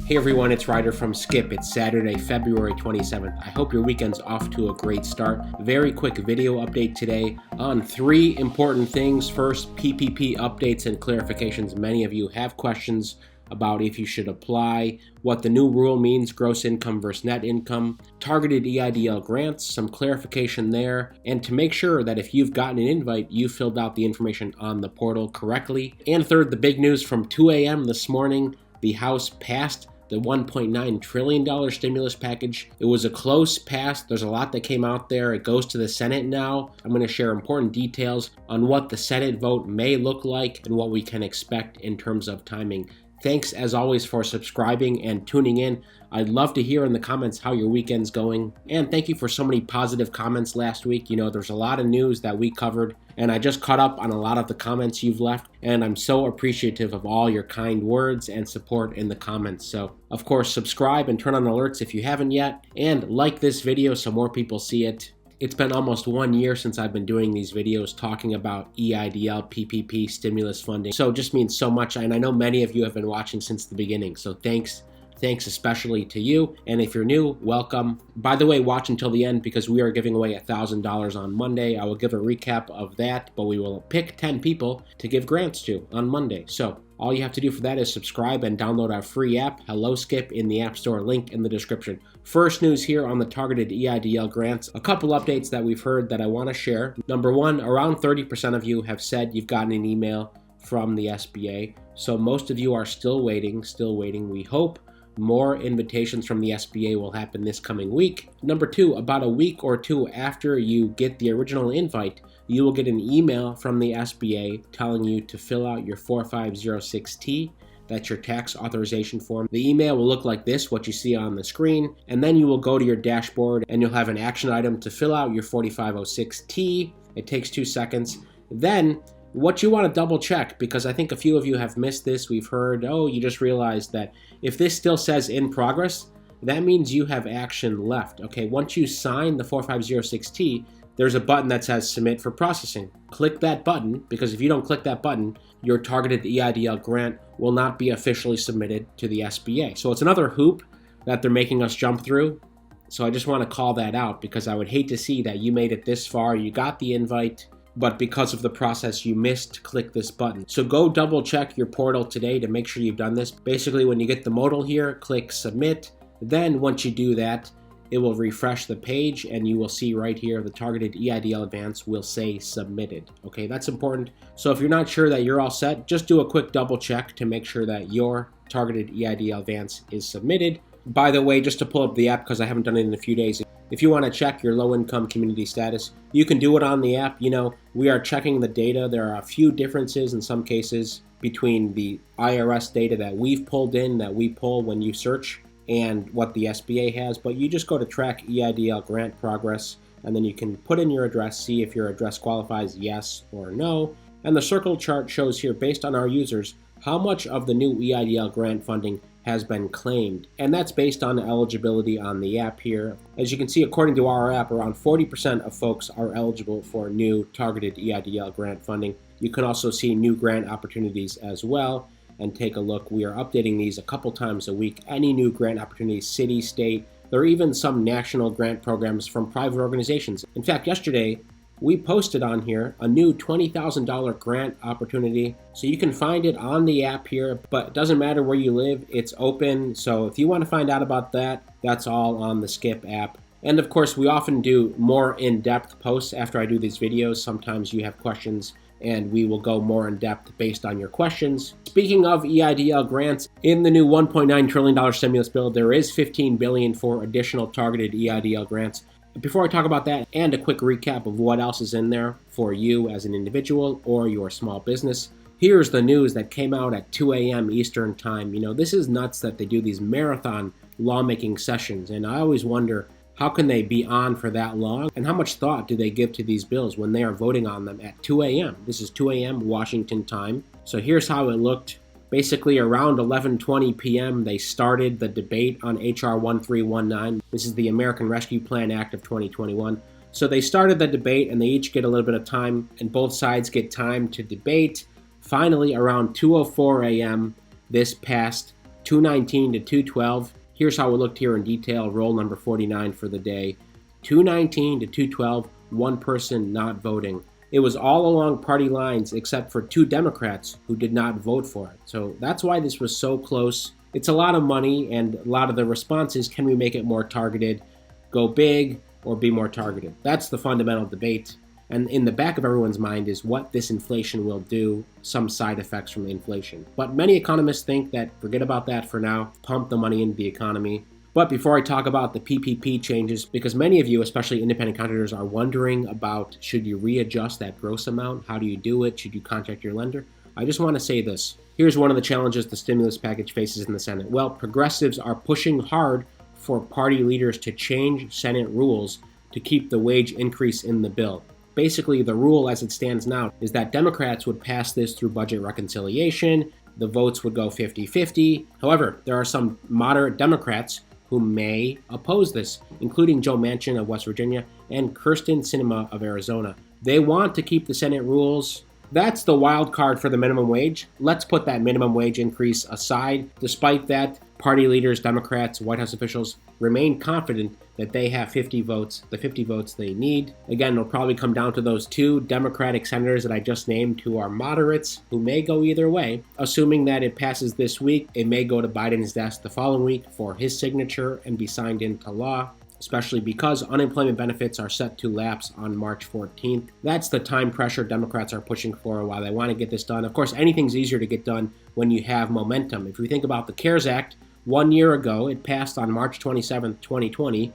Hey everyone, it's Ryder from Skip. It's Saturday, February 27th. I hope your weekend's off to a great start. Very quick video update today on three important things. First, PPP updates and clarifications. Many of you have questions about if you should apply, what the new rule means, gross income versus net income, targeted EIDL grants, some clarification there, and to make sure that if you've gotten an invite, you filled out the information on the portal correctly. And third, the big news from 2 a.m. this morning, the House passed the $1.9 trillion stimulus package. It was a close pass. There's a lot that came out there. It goes to the Senate now. I'm going to share important details on what the Senate vote may look like and what we can expect in terms of timing. Thanks as always for subscribing and tuning in. I'd love to hear in the comments how your weekend's going. And thank you for so many positive comments last week. You know, there's a lot of news that we covered, and I just caught up on a lot of the comments you've left, and I'm so appreciative of all your kind words and support in the comments. So, of course, subscribe and turn on alerts if you haven't yet, and like this video so more people see it. It's been almost 1 year since I've been doing these videos talking about EIDL, PPP, stimulus funding. So it just means so much, and I know many of you have been watching since the beginning, so thanks especially to you. And if you're new, welcome. By the way, watch until the end because we are giving away $1,000 on Monday. I will give a recap of that, but we will pick 10 people to give grants to on Monday. So all you have to do for that is subscribe and download our free app, Hello Skip, in the App Store, link in the description. First news here on the targeted EIDL grants. A couple updates that we've heard that I want to share. Number one, around 30% of you have said you've gotten an email from the SBA. So most of you are still waiting. We hope more invitations from the SBA will happen this coming week. Number two, about a week or two after you get the original invite, you will get an email from the SBA telling you to fill out your 4506T. That's your tax authorization form. The email will look like this, what you see on the screen, and then you will go to your dashboard and you'll have an action item to fill out your 4506T. It takes 2 seconds. Then what you want to double check, because I think a few of you have missed this. We've heard, oh, you just realized that if this still says in progress, that means you have action left. Okay, once you sign the 4506T, there's a button that says submit for processing. Click that button, because if you don't click that button, your targeted EIDL grant will not be officially submitted to the SBA. So it's another hoop that they're making us jump through. So I just want to call that out because I would hate to see that you made it this far, you got the invite, but because of the process you missed to click this button. So go double check your portal today to make sure you've done this. Basically, when you get the modal here, click submit. Then once you do that, it will refresh the page and you will see right here the targeted EIDL advance will say submitted. Okay, that's important. So if you're not sure that you're all set, just do a quick double check to make sure that your targeted EIDL advance is submitted. By the way, just to pull up the app because I haven't done it in a few days, if you want to check your low-income community status, you can do it on the app. You know, we are checking the data. There are a few differences in some cases between the IRS data that we've pulled in, that we pull when you search, and what the SBA has. But you just go to track EIDL grant progress, and then you can put in your address, see if your address qualifies yes or no. And the circle chart shows here, based on our users, how much of the new EIDL grant funding has been claimed, and that's based on eligibility on the app here. As you can see, according to our app, around 40% of folks are eligible for new targeted EIDL grant funding. You can also see new grant opportunities as well, and take a look. We are updating these a couple times a week. Any new grant opportunities, city, state, there are even some national grant programs from private organizations. In fact, yesterday, we posted on here a new $20,000 grant opportunity. So you can find it on the app here, but it doesn't matter where you live, it's open. So if you want to find out about that, that's all on the Skip app. And of course, we often do more in-depth posts after I do these videos. Sometimes you have questions and we will go more in depth based on your questions. Speaking of EIDL grants, in the new $1.9 trillion stimulus bill, there is $15 billion for additional targeted EIDL grants. Before I talk about that, and a quick recap of what else is in there for you as an individual or your small business, here's the news that came out at 2 a.m. Eastern time. You know, this is nuts that they do these marathon lawmaking sessions, and I always wonder, how can they be on for that long? And how much thought do they give to these bills when they are voting on them at 2 a.m.? This is 2 a.m. Washington time. So here's how it looked. Basically, around 11:20 p.m., they started the debate on H.R. 1319. This is the American Rescue Plan Act of 2021. So they started the debate, and they each get a little bit of time, and both sides get time to debate. Finally, around 2:04 a.m., this passed 219 to 212. Here's how it looked here in detail. Roll number 49 for the day. 219 to 212, one person not voting. It was all along party lines except for 2 Democrats who did not vote for it. So that's why this was so close. It's a lot of money, and a lot of the response is, can we make it more targeted, go big, or be more targeted? That's the fundamental debate. And in the back of everyone's mind is what this inflation will do, some side effects from the inflation. But many economists think that forget about that for now, pump the money into the economy. But before I talk about the PPP changes, because many of you, especially independent contractors, are wondering about should you readjust that gross amount? How do you do it? Should you contact your lender? I just want to say this. Here's one of the challenges the stimulus package faces in the Senate. Well, progressives are pushing hard for party leaders to change Senate rules to keep the wage increase in the bill. Basically, the rule as it stands now is that Democrats would pass this through budget reconciliation. The votes would go 50-50. However, there are some moderate Democrats who may oppose this, including Joe Manchin of West Virginia and Kyrsten Sinema of Arizona. They want to keep the Senate rules. That's the wild card for the minimum wage. Let's put that minimum wage increase aside. Despite that, party leaders, Democrats, White House officials remain confident that they have 50 votes, the 50 votes they need. Again, it'll probably come down to those 2 Democratic senators that I just named who are moderates, who may go either way. Assuming that it passes this week, it may go to Biden's desk the following week for his signature and be signed into law, especially because unemployment benefits are set to lapse on March 14th. That's the time pressure Democrats are pushing for while they want to get this done. Of course, anything's easier to get done when you have momentum. If we think about the CARES Act, 1 year ago, it passed on March 27th, 2020.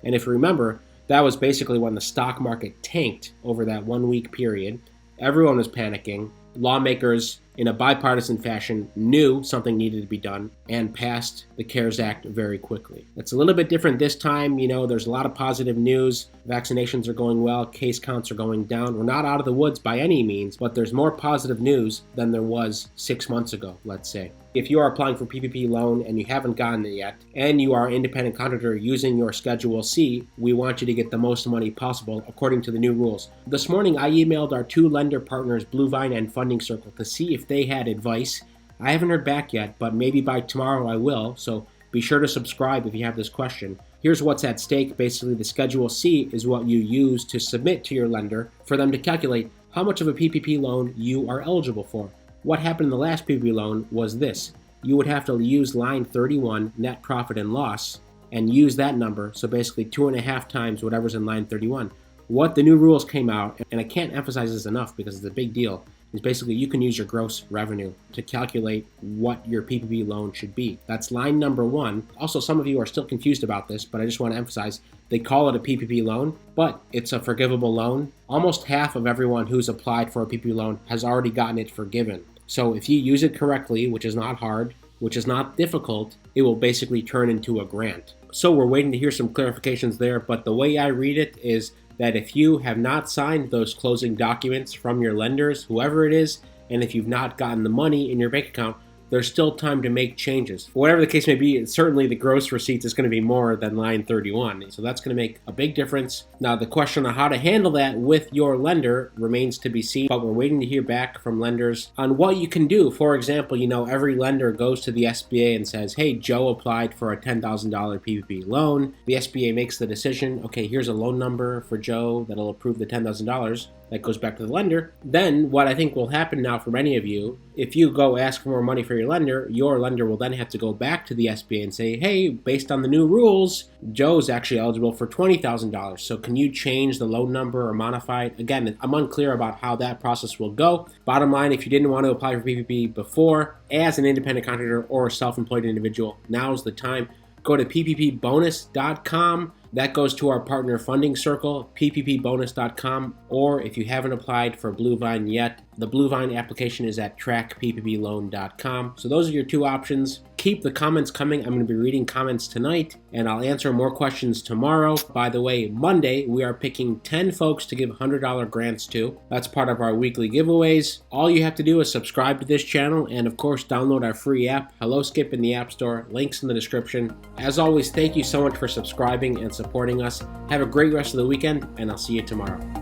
And if you remember, that was basically when the stock market tanked over that 1 week period. Everyone was panicking. Lawmakers, in a bipartisan fashion, knew something needed to be done and passed the CARES Act very quickly. It's a little bit different this time. There's a lot of positive news. Vaccinations are going well. Case counts are going down. We're not out of the woods by any means, but there's more positive news than there was 6 months ago, let's say. If you are applying for PPP loan and you haven't gotten it yet, and you are an independent contractor using your Schedule C, we want you to get the most money possible according to the new rules. This morning, I emailed our 2 lender partners, Bluevine and Funding Circle, to see if they had advice. I haven't heard back yet, but maybe by tomorrow I will, so be sure to subscribe if you have this question. Here's what's at stake. Basically, the Schedule C is what you use to submit to your lender for them to calculate how much of a PPP loan you are eligible for. What happened in the last PPP loan was this. You would have to use line 31, net profit and loss, and use that number, so basically 2.5 times whatever's in line 31. What the new rules came out, and I can't emphasize this enough because it's a big deal, is basically you can use your gross revenue to calculate what your PPP loan should be. That's line number 1. Also, some of you are still confused about this, but I just want to emphasize they call it a PPP loan, but it's a forgivable loan. Almost half of everyone who's applied for a PPP loan has already gotten it forgiven. So if you use it correctly, which is not hard, which is not difficult, it will basically turn into a grant. So we're waiting to hear some clarifications there, but the way I read it is that if you have not signed those closing documents from your lenders, whoever it is, and if you've not gotten the money in your bank account, there's still time to make changes. Whatever the case may be, certainly the gross receipts is going to be more than line 31. So that's going to make a big difference. Now, the question on how to handle that with your lender remains to be seen, but we're waiting to hear back from lenders on what you can do. For example, every lender goes to the SBA and says, hey, Joe applied for a $10,000 PPP loan. The SBA makes the decision, okay, here's a loan number for Joe that'll approve the $10,000. That goes back to the lender. Then what I think will happen now for many of you, if you go ask for more money for your lender will then have to go back to the SBA and say, hey, based on the new rules, Joe's actually eligible for $20,000. So can you change the loan number or modify it? Again, I'm unclear about how that process will go. Bottom line, if you didn't want to apply for PPP before as an independent contractor or a self-employed individual, now's the time. Go to pppbonus.com. That goes to our partner Funding Circle, pppbonus.com, or if you haven't applied for Bluevine yet, the Bluevine application is at trackppbloan.com. So those are your 2 options. Keep the comments coming. I'm going to be reading comments tonight, and I'll answer more questions tomorrow. By the way, Monday, we are picking 10 folks to give $100 grants to. That's part of our weekly giveaways. All you have to do is subscribe to this channel and, of course, download our free app, HelloSkip, in the App Store. Links in the description. As always, thank you so much for subscribing and supporting us. Have a great rest of the weekend, and I'll see you tomorrow.